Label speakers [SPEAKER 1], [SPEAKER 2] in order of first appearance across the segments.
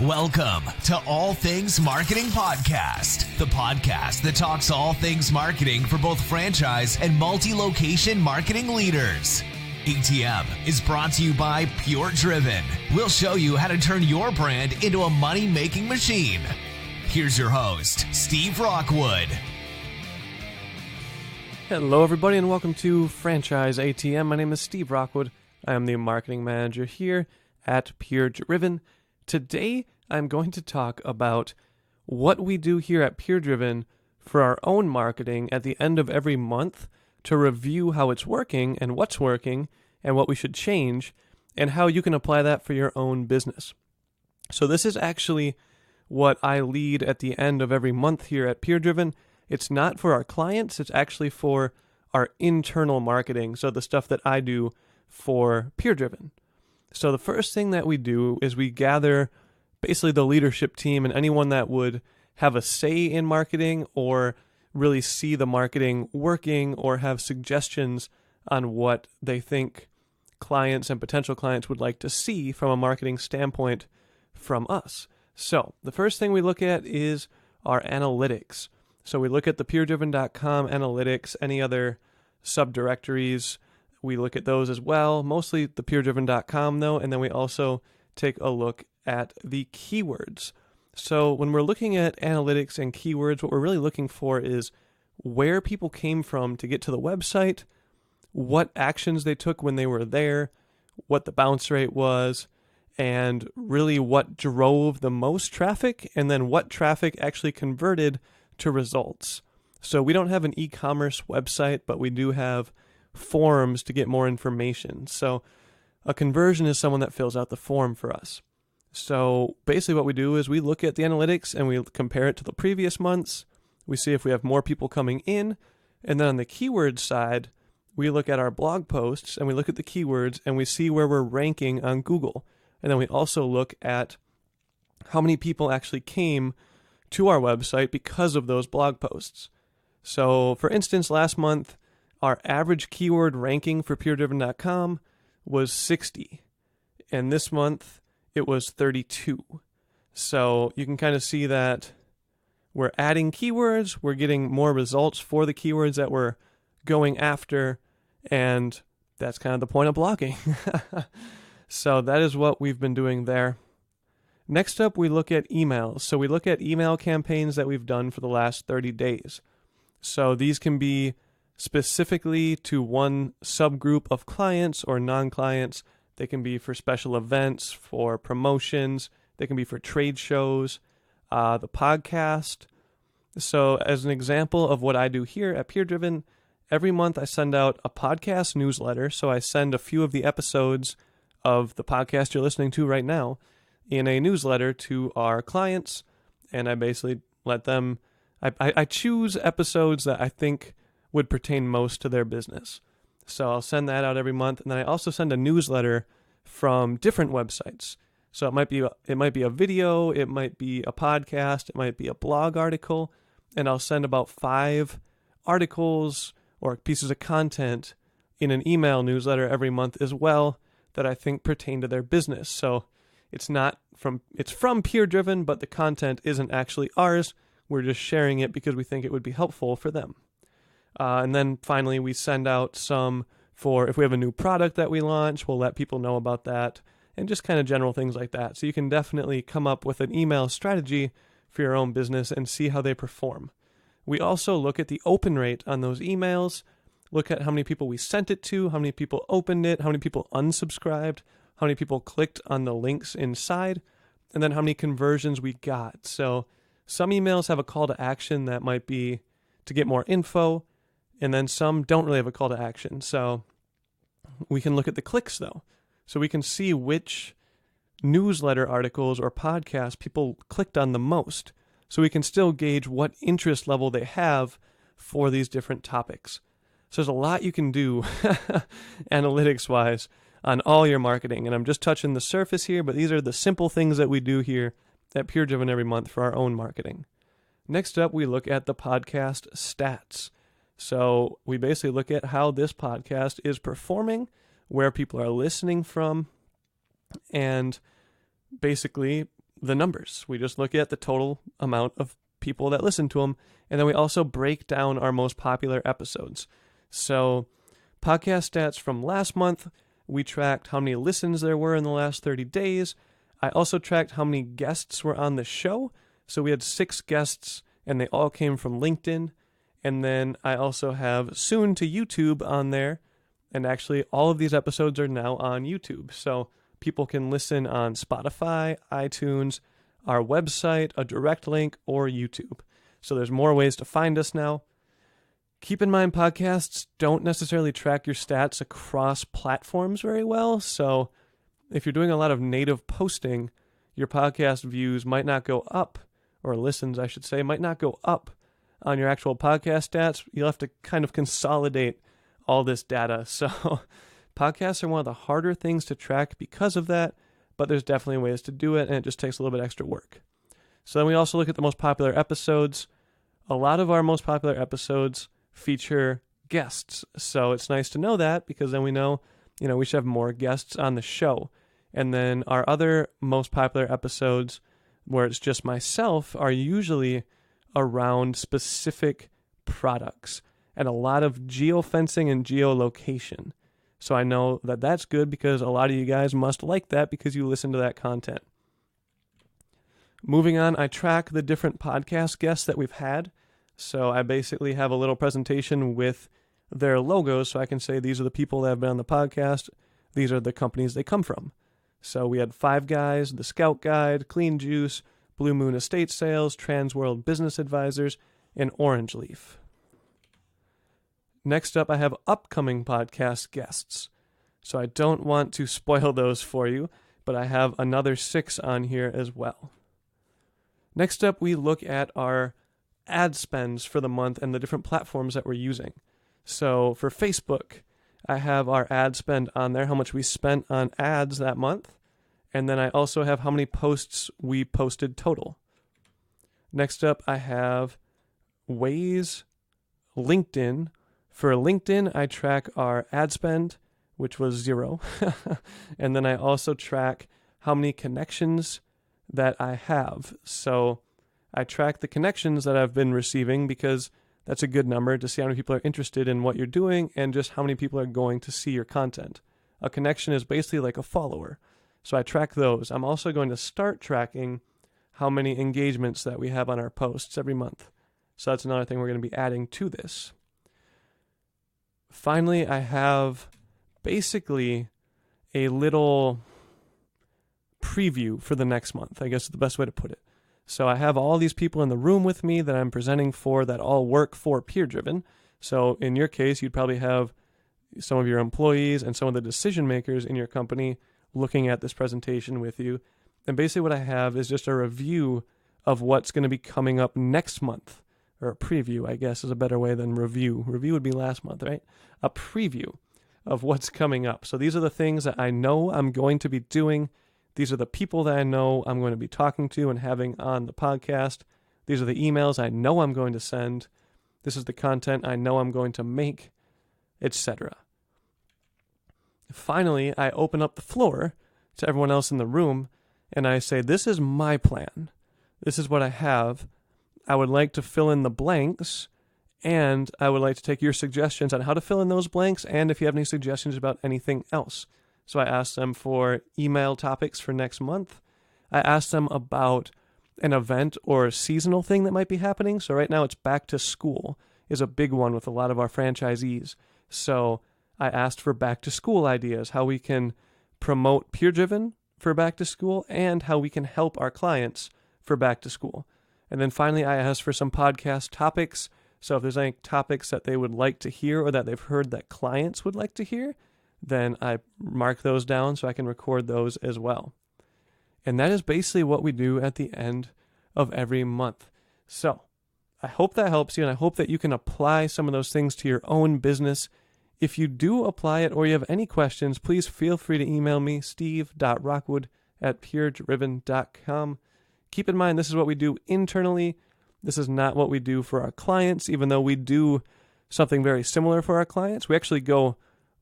[SPEAKER 1] Welcome to All Things Marketing Podcast, the podcast that talks all things marketing for both franchise and multi-location marketing leaders. ATM is brought to you by PureDriven. We'll show you how to turn your brand into a money-making machine. Here's your host, Steve Rockwood.
[SPEAKER 2] Hello, everybody, and welcome to Franchise ATM. My name is Steve Rockwood. I am the marketing manager here at PureDriven. Today, I'm going to talk about what we do here at PureDriven for our own marketing at the end of every month to review how it's working and what's working and what we should change and how you can apply that for your own business. So this is actually what I lead at the end of every month here at PureDriven. It's not for our clients, it's actually for our internal marketing, so the stuff that I do for PureDriven. So the first thing that we do is we gather basically the leadership team and anyone that would have a say in marketing or really see the marketing working or have suggestions on what they think clients and potential clients would like to see from a marketing standpoint from us. So the first thing we look at is our analytics. So we look at the PureDriven.com analytics, any other subdirectories. We look at those as well, mostly the PureDriven.com though, and then we also take a look at the keywords. So when we're looking at analytics and keywords, what we're really looking for is where people came from to get to the website, what actions they took when they were there, what the bounce rate was, and really what drove the most traffic, and then what traffic actually converted to results. So we don't have an e-commerce website, but we do have forms to get more information. So a conversion is someone that fills out the form for us. So basically what we do is we look at the analytics and we compare it to the previous months. We see if we have more people coming in. And then on the keyword side, we look at our blog posts and we look at the keywords and we see where we're ranking on Google. And then we also look at how many people actually came to our website because of those blog posts. So for instance, last month, our average keyword ranking for PureDriven.com was 60. And this month, it was 32. So you can kind of see that we're adding keywords, we're getting more results for the keywords that we're going after, and that's kind of the point of blogging. So that is what we've been doing there. Next up, we look at emails. So we look at email campaigns that we've done for the last 30 days. So these can be specifically to one subgroup of clients or non-clients. They can be for special events, for promotions. They can be for trade shows, the podcast. So as an example of what I do here at PureDriven, every month I send out a podcast newsletter. So I send a few of the episodes of the podcast you're listening to right now in a newsletter to our clients. And I basically let them, I choose episodes that I think would pertain most to their business. So I'll send that out every month. And then I also send a newsletter from different websites. So it might be a video, it might be a podcast, it might be a blog article, and I'll send about 5 articles or pieces of content in an email newsletter every month as well that I think pertain to their business. So it's from PureDriven, but the content isn't actually ours. We're just sharing it because we think it would be helpful for them. And then finally, we send out some for if we have a new product that we launch, we'll let people know about that and just kind of general things like that. So you can definitely come up with an email strategy for your own business and see how they perform. We also look at the open rate on those emails, look at how many people we sent it to, how many people opened it, how many people unsubscribed, how many people clicked on the links inside, and then how many conversions we got. So some emails have a call to action that might be to get more info, and then some don't really have a call to action. So we can look at the clicks though. So we can see which newsletter articles or podcasts people clicked on the most. So we can still gauge what interest level they have for these different topics. So there's a lot you can do analytics-wise on all your marketing. And I'm just touching the surface here, but these are the simple things that we do here at PureDriven every month for our own marketing. Next up, we look at the podcast stats. So we basically look at how this podcast is performing, where people are listening from, and basically the numbers. We just look at the total amount of people that listen to them. And then we also break down our most popular episodes. So podcast stats from last month, we tracked how many listens there were in the last 30 days. I also tracked how many guests were on the show. So we had 6 guests, and they all came from LinkedIn. And then I also have soon to YouTube on there. And actually, all of these episodes are now on YouTube. So people can listen on Spotify, iTunes, our website, a direct link, or YouTube. So there's more ways to find us now. Keep in mind, podcasts don't necessarily track your stats across platforms very well. So if you're doing a lot of native posting, your podcast views might not go up, or listens, I should say, might not go up on your actual podcast stats. You'll have to kind of consolidate all this data. So podcasts are one of the harder things to track because of that, but there's definitely ways to do it, and it just takes a little bit extra work. So then we also look at the most popular episodes. A lot of our most popular episodes feature guests. So it's nice to know that, because then we know, we should have more guests on the show. And then our other most popular episodes, where it's just myself, are usually around specific products and a lot of geofencing and geolocation. So I know that that's good, because a lot of you guys must like that because you listen to that content. Moving on, I track the different podcast guests that we've had. So I basically have a little presentation with their logos, so I can say these are the people that have been on the podcast. These are the companies they come from. So we had Five Guys, The Scout Guide, Clean Juice, Blue Moon Estate Sales, Transworld Business Advisors, and Orange Leaf. Next up, I have upcoming podcast guests. So I don't want to spoil those for you, but I have another 6 on here as well. Next up, we look at our ad spends for the month and the different platforms that we're using. So for Facebook, I have our ad spend on there, how much we spent on ads that month. And then I also have how many posts we posted total. Next up, I have Waze, LinkedIn. For LinkedIn, I track our ad spend, which was 0. And then I also track how many connections that I have. So I track the connections that I've been receiving, because that's a good number to see how many people are interested in what you're doing and just how many people are going to see your content. A connection is basically like a follower. So I track those. I'm also going to start tracking how many engagements that we have on our posts every month. So that's another thing we're going to be adding to this. Finally, I have basically a little preview for the next month, I guess is the best way to put it. So I have all these people in the room with me that I'm presenting for that all work for PureDriven. So in your case, you'd probably have some of your employees and some of the decision makers in your company looking at this presentation with you. And basically what I have is just a review of what's going to be coming up next month, or a preview, I guess is a better way than review. Review would be last month, right? A preview of what's coming up. So these are the things that I know I'm going to be doing. These are the people that I know I'm going to be talking to and having on the podcast. These are the emails I know I'm going to send. This is the content I know I'm going to make, etc. Finally, I open up the floor to everyone else in the room, and I say, this is my plan. This is what I have. I would like to fill in the blanks, and I would like to take your suggestions on how to fill in those blanks, and if you have any suggestions about anything else. So I asked them for email topics for next month. I asked them about an event or a seasonal thing that might be happening. So right now it's back to school is a big one with a lot of our franchisees. So I asked for back to school ideas, how we can promote PureDriven for back to school and how we can help our clients for back to school. And then finally, I asked for some podcast topics. So if there's any topics that they would like to hear or that they've heard that clients would like to hear, then I mark those down so I can record those as well. And that is basically what we do at the end of every month. So I hope that helps you, and I hope that you can apply some of those things to your own business. If you do apply it or you have any questions, please feel free to email me, steve.rockwood@puredriven.com. Keep in mind, this is what we do internally. This is not what we do for our clients, even though we do something very similar for our clients. We actually go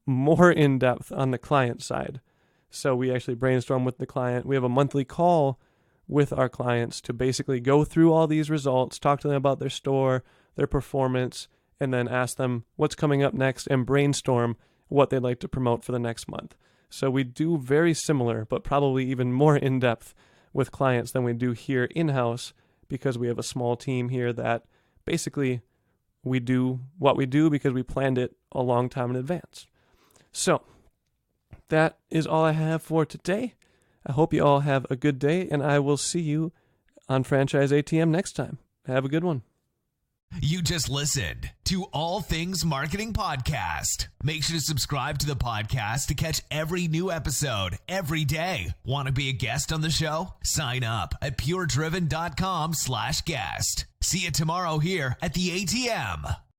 [SPEAKER 2] more in depth on the client side. So we actually brainstorm with the client. We have a monthly call with our clients to basically go through all these results, talk to them about their store, their performance, and then ask them what's coming up next and brainstorm what they'd like to promote for the next month. So we do very similar, but probably even more in-depth with clients than we do here in-house, because we have a small team here that basically we do what we do because we planned it a long time in advance. So that is all I have for today. I hope you all have a good day, and I will see you on Franchise ATM next time. Have a good one.
[SPEAKER 1] You just listened to All Things Marketing Podcast. Make sure to subscribe to the podcast to catch every new episode every day. Want to be a guest on the show? Sign up at PureDriven.com/guest. See you tomorrow here at the ATM.